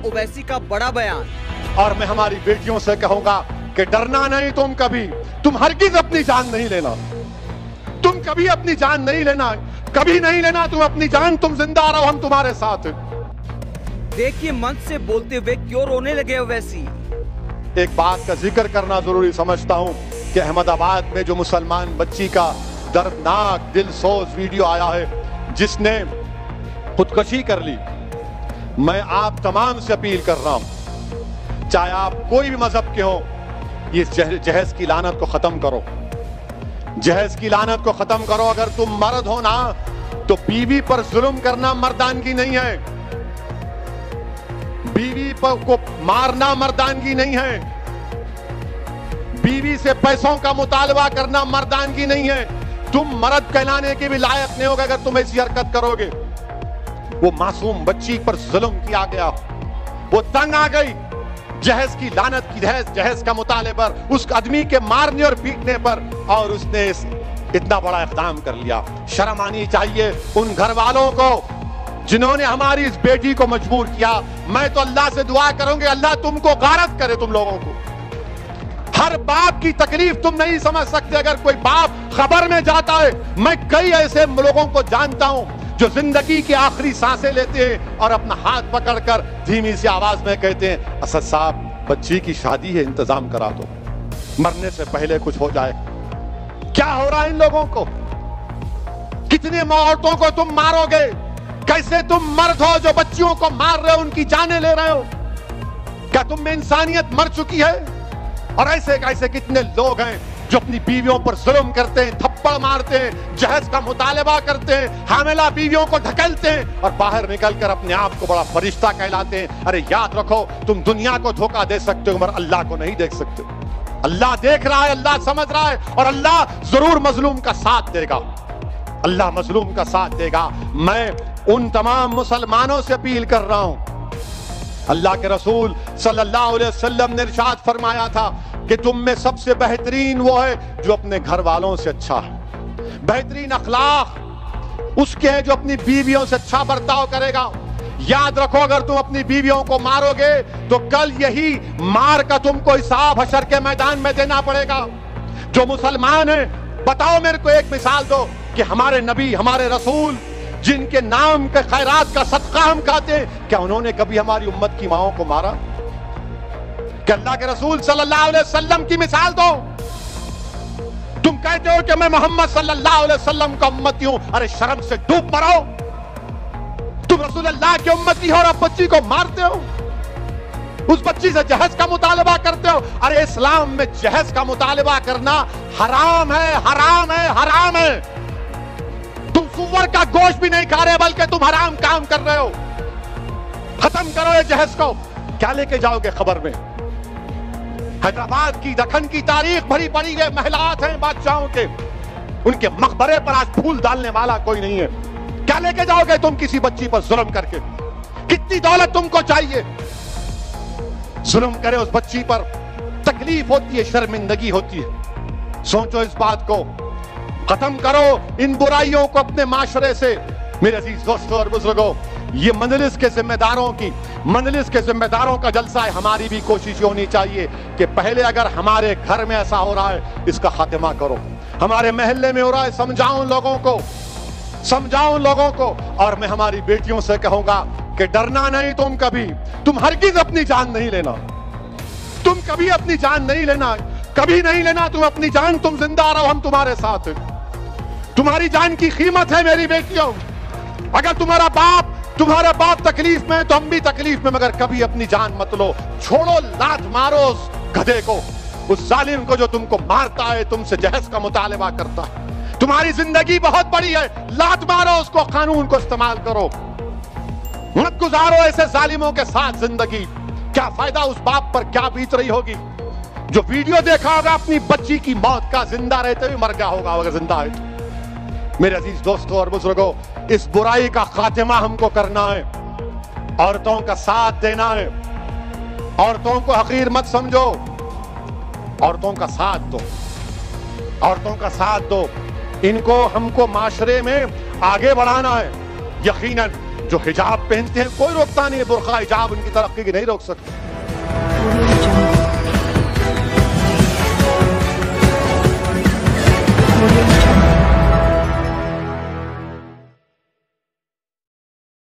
ओवैसी का बड़ा बयान। और मैं हमारी बेटियों से कहूंगा कि डरना नहीं तुम कभी, तुम हरगिज अपनी जान नहीं लेना, तुम कभी अपनी जान नहीं लेना, कभी नहीं लेना तुम अपनी जान, तुम जिंदा रहो, हम तुम्हारे साथ। देखिए मंच से बोलते हुए क्यों रोने लगे ओवैसी। एक बात का जिक्र करना जरूरी समझता हूं कि अहमदाबाद में जो मुसलमान बच्ची का दर्दनाक दिलसोज वीडियो आया है जिसने खुदकुशी कर ली, मैं आप तमाम से अपील कर रहा हूं, चाहे आप कोई भी मजहब के हो, ये जहेज की लानत को खत्म करो, जहेज की लानत को खत्म करो। अगर तुम मर्द हो ना तो बीवी पर जुल्म करना मर्दानगी नहीं है, बीवी पर को मारना मर्दानगी नहीं है, बीवी से पैसों का मुतालबा करना मर्दानगी नहीं है। तुम मर्द कहलाने के भी लायक नहीं होगा अगर तुम ऐसी हरकत करोगे। वो मासूम बच्ची पर जुल्म किया गया, वो तंग आ गई जहेज की लानत की, जहेज का मुताले पर, उस आदमी के मारने और पीटने पर, और उसने इतना बड़ा इक़दाम कर लिया। शर्म आनी चाहिए उन घर वालों को जिन्होंने हमारी इस बेटी को मजबूर किया। मैं तो अल्लाह से दुआ करूंगी अल्लाह तुमको गारत करे, तुम लोगों को। हर बाप की तकलीफ तुम नहीं समझ सकते अगर कोई बाप खबर में जाता है। मैं कई ऐसे लोगों को जानता हूं जो जिंदगी की आखिरी सांसें लेते हैं और अपना हाथ पकड़कर धीमी सी आवाज में कहते हैं असद साहब बच्ची की शादी है, इंतजाम करा दो, मरने से पहले कुछ हो जाए। क्या हो रहा है इन लोगों को? कितने औरतों को तुम मारोगे? कैसे तुम मर्द हो जो बच्चियों को मार रहे हो, उनकी जानें ले रहे हो? क्या तुम में इंसानियत मर चुकी है? और ऐसे कैसे कितने लोग हैं जो अपनी बीवियों पर जुल्म करते हैं, थप्पड़ मारते हैं, जहेज का मुतालबा करते हैं, हामिला बीवियों को ढकेलते हैं और बाहर निकलकर अपने आप को बड़ा फरिश्ता कहलाते हैं। अरे याद रखो, तुम दुनिया को धोखा दे सकते हो मगर अल्लाह को नहीं देख सकते। अल्लाह देख रहा है, अल्लाह समझ रहा है और अल्लाह जरूर मजलूम का साथ देगा, अल्लाह मजलूम का साथ देगा। मैं उन तमाम मुसलमानों से अपील कर रहा हूं, अल्लाह के रसूल सल्लल्लाहु अलैहि वसल्लम ने इरशाद फरमाया था कि तुम में सबसे बेहतरीन वो है जो अपने घर वालों से अच्छा है। बेहतरीन अखलाक उसके है जो अपनी बीवियों से अच्छा बर्ताव करेगा। याद रखो, अगर तुम अपनी बीवियों को मारोगे तो कल यही मार का तुमको हिसाब हशर के मैदान में देना पड़ेगा। जो मुसलमान है, बताओ मेरे को एक मिसाल दो कि हमारे नबी, हमारे रसूल जिनके नाम के खैरात का सदका हम खाते हैं, क्या उन्होंने कभी हमारी उम्मत की माओं को मारा? कि अल्लाह के रसूल सल्लल्लाहु अलैहि वसल्लम की मिसाल दो। तुम कहते हो कि मैं मोहम्मद सल्लल्लाहु अलैहि वसल्लम का उम्मती हूं, अरे शर्म से डूब मरो। तुम रसूल अल्लाह के उम्मती हो और अब बच्ची को मारते हो, उस बच्ची से जहेज का मुतालबा करते हो। अरे इस्लाम में जहेज का मुतालबा करना हराम है, हराम है, हराम है। तुम सुअर का गोश्त भी नहीं खा रहे बल्कि तुम हराम काम कर रहे हो। खत्म करो ये जहेज को। क्या लेके जाओगे खबर में? हैदराबाद की, दखन की तारीख भरी पड़ी है, महिलात हैं बादशाहों के, उनके मकबरे पर आज फूल डालने वाला कोई नहीं है। क्या लेके जाओगे तुम किसी बच्ची पर जुल्म करके? कितनी दौलत तुमको चाहिए? जुल्म करे उस बच्ची पर, तकलीफ होती है, शर्मिंदगी होती है। सोचो इस बात को, खत्म करो इन बुराइयों को अपने माशरे से। मेरे अजीज दोस्तों और बुजुर्गों, ये मजलिस के जिम्मेदारों की, मजलिस के जिम्मेदारों का जलसा है। हमारी भी कोशिश होनी चाहिए कि पहले अगर हमारे घर में ऐसा हो रहा है इसका खात्मा करो, हमारे महल्ले में हो रहा है समझाओ लोगों को, समझाओ लोगों को। और मैं हमारी बेटियों से कहूंगा कि डरना नहीं तुम कभी, तुम हरगिज अपनी जान नहीं लेना, तुम कभी अपनी जान नहीं लेना, कभी नहीं लेना तुम अपनी जान, तुम जिंदा रहो, हम तुम्हारे साथ हैं। तुम्हारी जान की कीमत है मेरी बेटियों। अगर तुम्हारा बाप तकलीफ में तो हम भी तकलीफ में, मगर कभी अपनी जान मत लो। छोड़ो, लात मारो उस गधे को, उस जालिम को जो तुमको मारता है, तुमसे जहेज का मुतालबा करता है। तुम्हारी जिंदगी बहुत बड़ी है, लात मारो उसको, कानून को इस्तेमाल करो, मत गुजारो ऐसे जालिमों के साथ जिंदगी। क्या फायदा उस बाप पर क्या बीत रही होगी जो वीडियो देखा होगा अपनी बच्ची की मौत का, जिंदा रहते हुए मर गया होगा अगर जिंदा है तो। मेरे अजीज दोस्तों और बुजुर्गों, इस बुराई का खात्मा हमको करना है, औरतों का साथ देना है। औरतों को हकीर मत समझो, औरतों का साथ दो, औरतों का साथ दो। इनको हमको माशरे में आगे बढ़ाना है। यकीनन جو حجاب پہنتے ہیں کوئی روکتا نہیں ہے، برقع حجاب ان کی ترقی کی نہیں روک سکتے۔ Audio